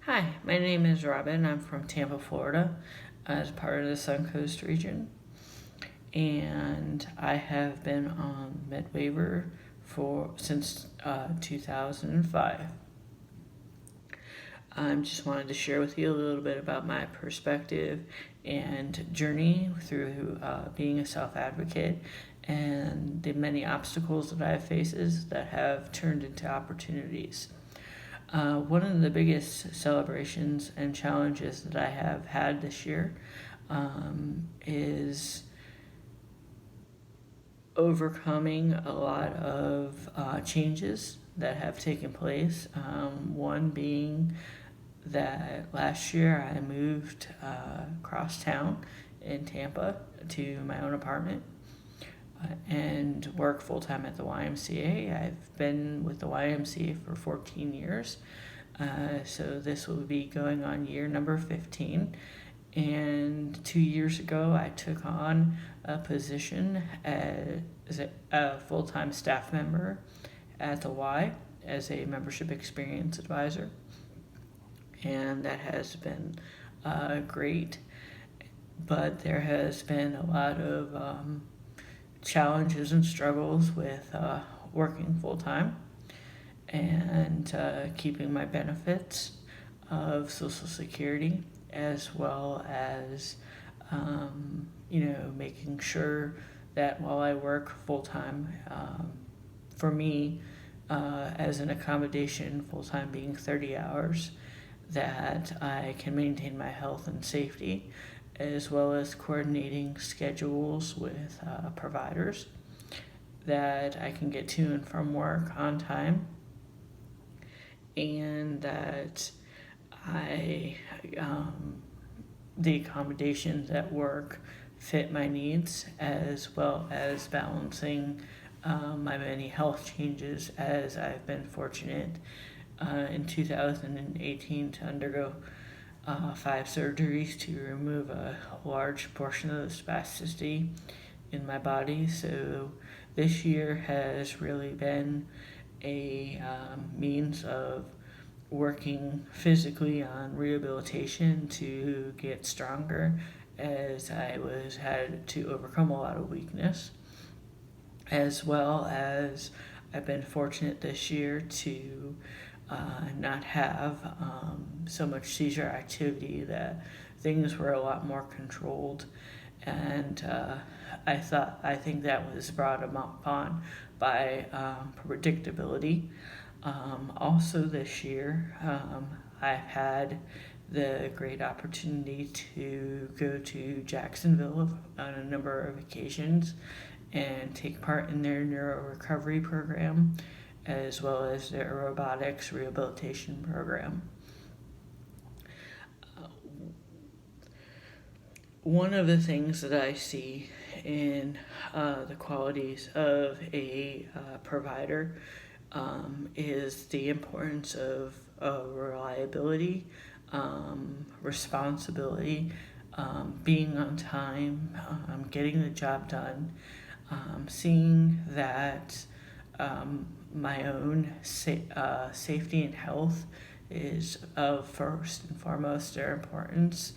Hi, my name is Robin. I'm from Tampa, Florida, as part of the Suncoast region, and I have been on MedWaiver for since 2005. I just wanted to share with you a little bit about my perspective and journey through being a self-advocate and the many obstacles that I've faced that have turned into opportunities. One of the biggest celebrations and challenges that I have had this year is overcoming a lot of changes that have taken place. One being that last year I moved across town in Tampa to my own apartment and work full time at the YMCA. I've been with the YMCA for 14 years, so this will be going on year number 15. And 2 years ago, I took on a position as a full time staff member at the Y as a membership experience advisor, and that has been great. But there has been a lot of challenges and struggles with working full time and keeping my benefits of Social Security, as well as making sure that while I work full time, for me, as an accommodation, full time being 30 hours, that I can maintain my health and safety, as well as coordinating schedules with providers, that I can get to and from work on time, and that I the accommodations at work fit my needs, as well as balancing my many health changes, as I've been fortunate in 2018 to undergo 5 surgeries to remove a large portion of the spasticity in my body. So this year has really been a means of working physically on rehabilitation to get stronger, as I had to overcome a lot of weakness, as well as I've been fortunate this year to not have so much seizure activity, that things were a lot more controlled, and I think that was brought upon by predictability. Also this year, I've had the great opportunity to go to Jacksonville on a number of occasions and take part in their neuro recovery program, as well as their robotics rehabilitation program. One of the things that I see in the qualities of a provider is the importance of reliability, responsibility, being on time, getting the job done, seeing that my own safety and health is of first and foremost their importance,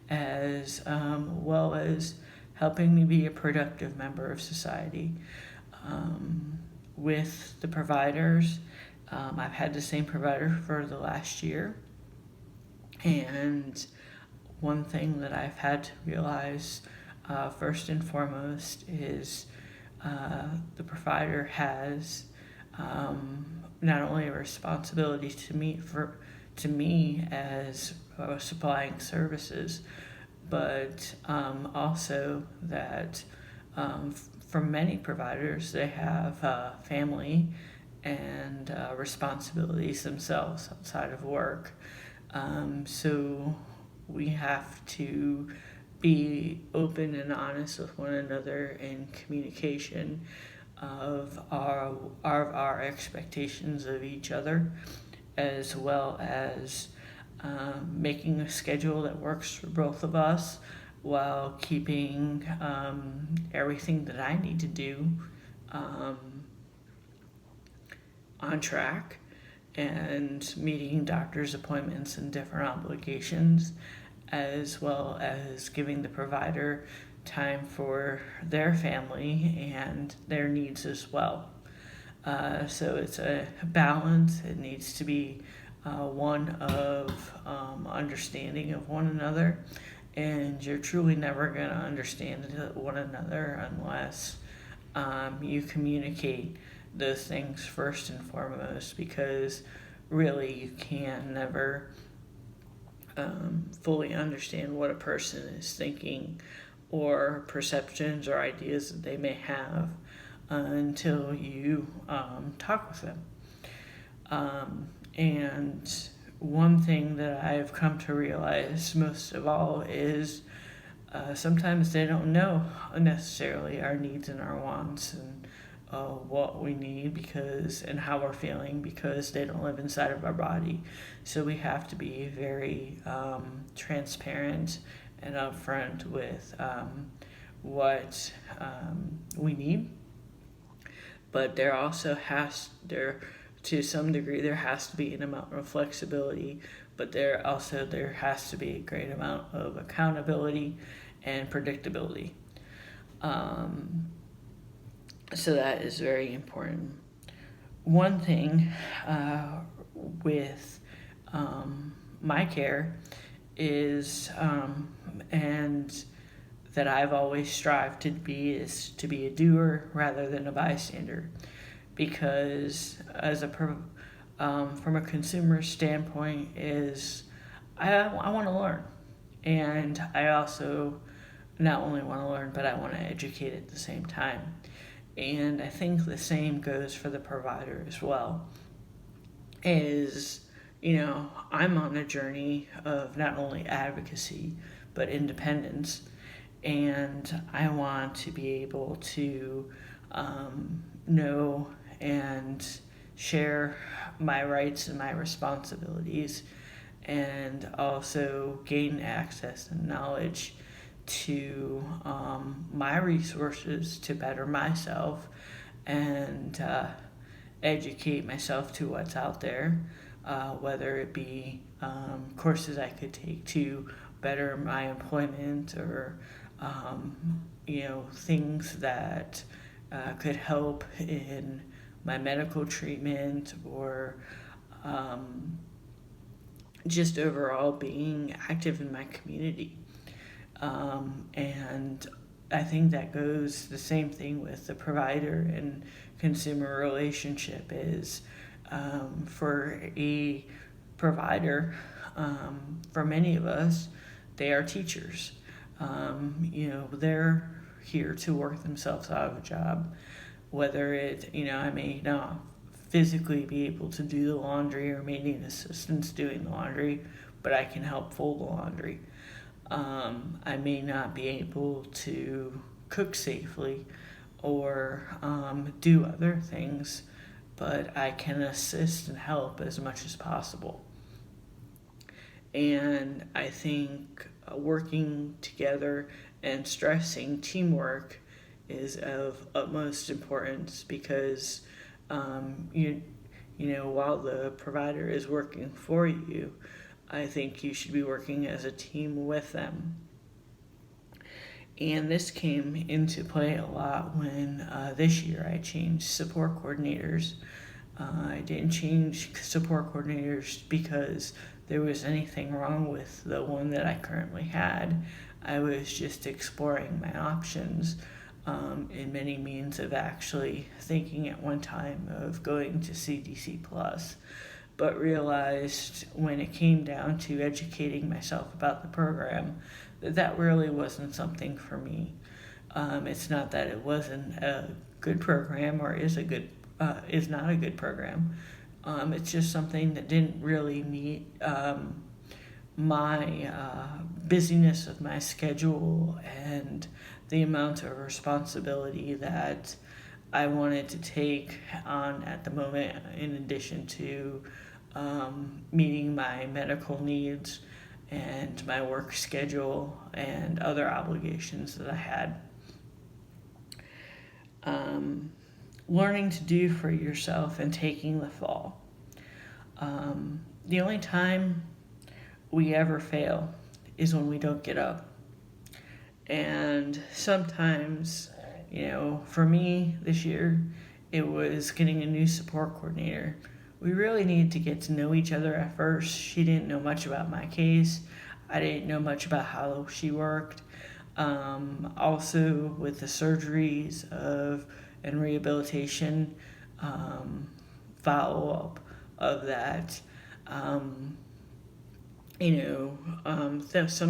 as well as helping me be a productive member of society. With the providers, I've had the same provider for the last year, and one thing that I've had to realize first and foremost is the provider has not only a responsibility to me as supplying services, but also that for many providers, they have family and responsibilities themselves outside of work. So we have to be open and honest with one another in communication of our expectations of each other, as well as making a schedule that works for both of us, while keeping everything that I need to do on track, and meeting doctor's appointments and different obligations, as well as giving the provider time for their family and their needs as well. So it's a balance. It needs to be one of understanding of one another, and you're truly never going to understand one another unless you communicate those things first and foremost, because really you can never fully understand what a person is thinking or perceptions or ideas that they may have until you talk with them. And one thing that I've come to realize most of all is sometimes they don't know necessarily our needs and our wants and what we need and how we're feeling, because they don't live inside of our body. So we have to be very transparent and upfront with what we need. But there also to some degree, there has to be an amount of flexibility, but there has to be a great amount of accountability and predictability. So that is very important. One thing with my care is, and that I've always strived to be, is to be a doer rather than a bystander. Because from a consumer standpoint, I want to learn, and I also not only want to learn, but I want to educate at the same time. And I think the same goes for the provider as well. I'm on a journey of not only advocacy but independence, and I want to be able to know and share my rights and my responsibilities, and also gain access and knowledge to my resources to better myself and educate myself to what's out there, whether it be courses I could take to better my employment, or things that could help in my medical treatment, or just overall being active in my community. And I think that goes the same thing with the provider and consumer relationship is, for a provider, for many of us, they are teachers. They're here to work themselves out of a job, whether I may not physically be able to do the laundry or may need assistance doing the laundry, but I can help fold the laundry. I may not be able to cook safely or do other things, but I can assist and help as much as possible. And I think working together and stressing teamwork is of utmost importance, because while the provider is working for you, I think you should be working as a team with them. And this came into play a lot when this year I changed support coordinators. I didn't change support coordinators because there was anything wrong with the one that I currently had. I was just exploring my options in many means of actually thinking at one time of going to CDC Plus, but realized when it came down to educating myself about the program that really wasn't something for me. It's not that it wasn't a good program or is not a good program. It's just something that didn't really meet my busyness of my schedule and the amount of responsibility that I wanted to take on at the moment, in addition to meeting my medical needs and my work schedule and other obligations that I had. Learning to do for yourself and taking the fall. The only time we ever fail is when we don't get up. And sometimes, for me this year, it was getting a new support coordinator. We really needed to get to know each other at first. She didn't know much about my case. I didn't know much about how she worked. Also, with the surgeries and rehabilitation, follow up of that. Some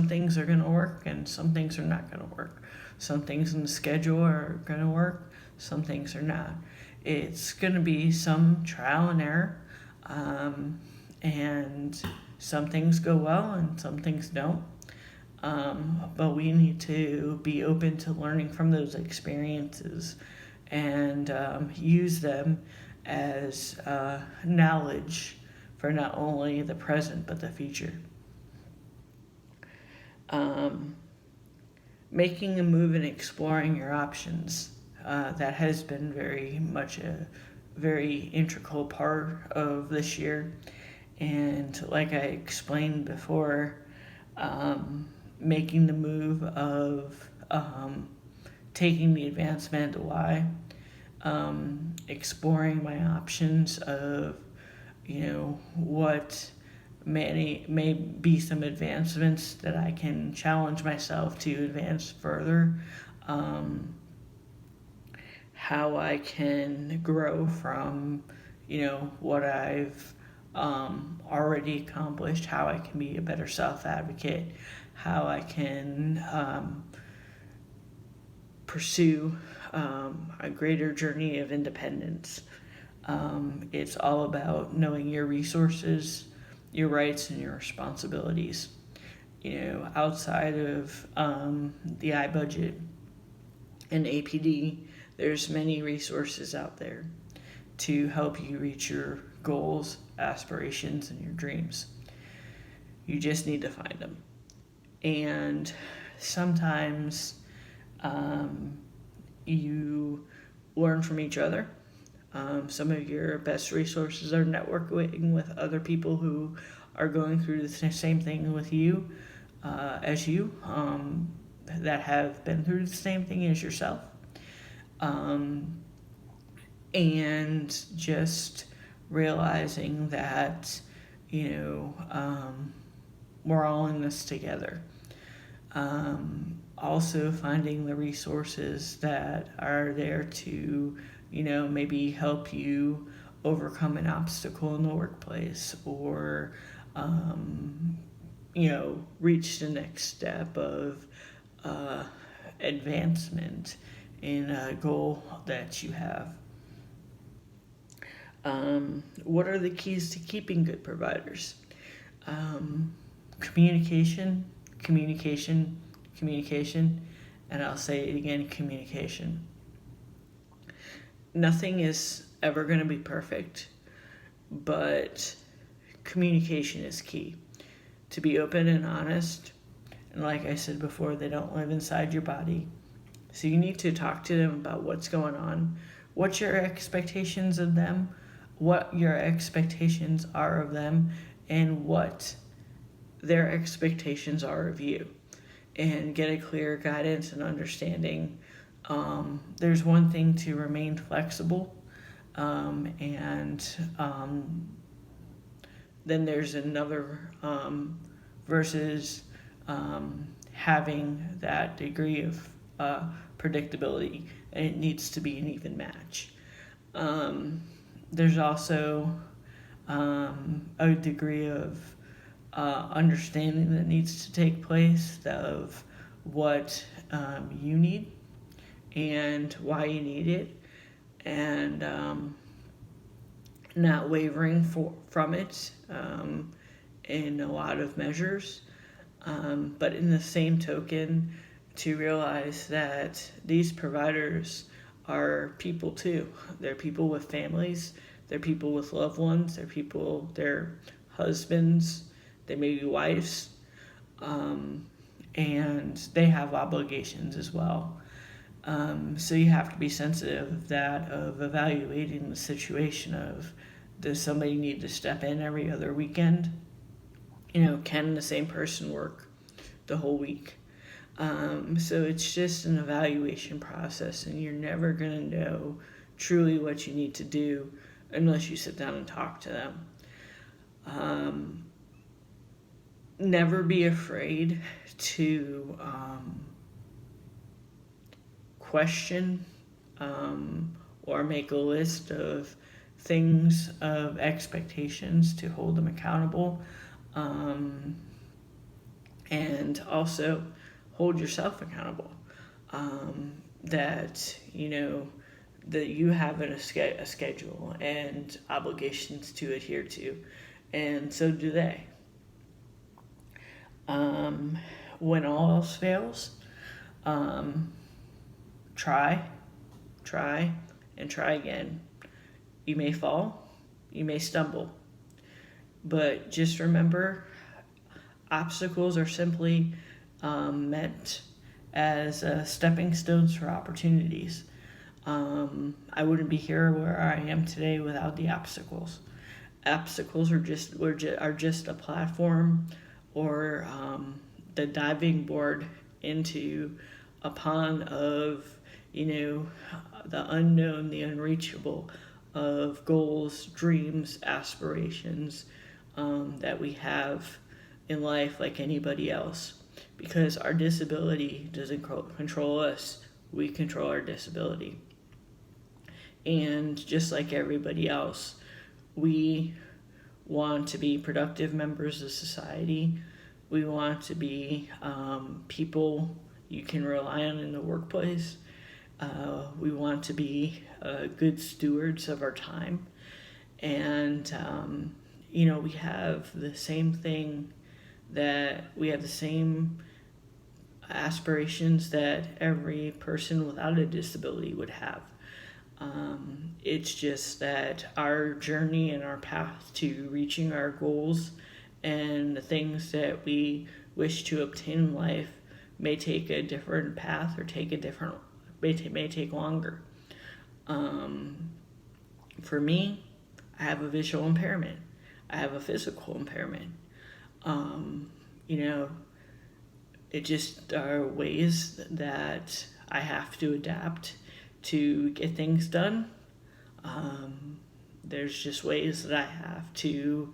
things are going to work and some things are not going to work. Some things in the schedule are going to work, some things are not. It's going to be some trial and error, and some things go well and some things don't. But we need to be open to learning from those experiences and use them as knowledge for not only the present but the future. Making a move and exploring your options. That has been very much a very integral part of this year. And like I explained before, making the move of taking the advancement Y, exploring my options of, what may be some advancements that I can challenge myself to advance further, how I can grow from, what I've already accomplished, how I can be a better self-advocate, how I can pursue a greater journey of independence. It's all about knowing your resources, your rights, and your responsibilities. Outside of the iBudget and APD, there's many resources out there to help you reach your goals, aspirations, and your dreams. You just need to find them. And sometimes you learn from each other. Some of your best resources are networking with other people who are going through the same thing with you as you, that have been through the same thing as yourself. And just realizing that, we're all in this together. Also finding the resources that are there to, maybe help you overcome an obstacle in the workplace or, reach the next step of advancement in a goal that you have. What are the keys to keeping good providers? Communication, communication, communication, and I'll say it again, communication. Nothing is ever going to be perfect, but communication is key. To be open and honest, and like I said before, they don't live inside your body. So you need to talk to them about what's going on, what your expectations of them, what your expectations are of them, and what their expectations are of you, and get a clear guidance and understanding. There's one thing to remain flexible, and then there's another versus having that degree of predictability, and it needs to be an even match. There's also a degree of understanding that needs to take place of what you need and why you need it, and not wavering from it in a lot of measures, but in the same token, to realize that these providers are people too. They're people with families, they're people with loved ones, they're husbands, they may be wives, and they have obligations as well. So you have to be sensitive of that, of evaluating the situation of does somebody need to step in every other weekend? Can the same person work the whole week? So it's just an evaluation process, and you're never going to know truly what you need to do unless you sit down and talk to them. Never be afraid to question or make a list of things, of expectations to hold them accountable. And also hold yourself accountable. That you have a schedule and obligations to adhere to, and so do they. When all else fails, try, and try again. You may fall, you may stumble, but just remember, obstacles are simply meant as stepping stones for opportunities. I wouldn't be here where I am today without the obstacles. Obstacles are just a platform or the diving board into a pond of the unknown, the unreachable, of goals, dreams, aspirations that we have in life like anybody else. Because our disability doesn't control us, we control our disability. And just like everybody else, we want to be productive members of society. We want to be people you can rely on in the workplace. We want to be good stewards of our time. And, we have the same thing, that we have the same aspirations that every person without a disability would have. It's just that our journey and our path to reaching our goals and the things that we wish to obtain in life may take a different path or may take longer. For me, I have a visual impairment. I have a physical impairment. It just are ways that I have to adapt to get things done. There's just ways that I have to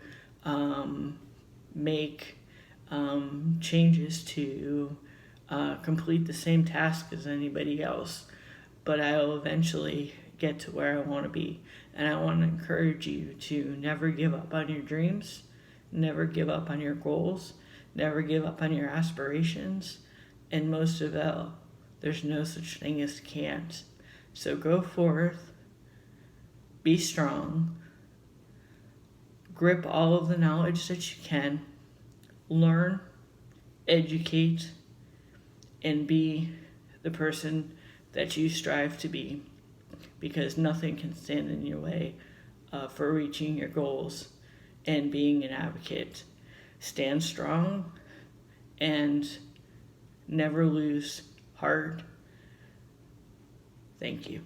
make changes to complete the same task as anybody else. But I'll eventually get to where I want to be. And I want to encourage you to never give up on your dreams, never give up on your goals, never give up on your aspirations, and most of all, there's no such thing as can't. So go forth, be strong, grip all of the knowledge that you can, learn, educate, and be the person that you strive to be, because nothing can stand in your way for reaching your goals and being an advocate. Stand strong and never lose heart. Thank you.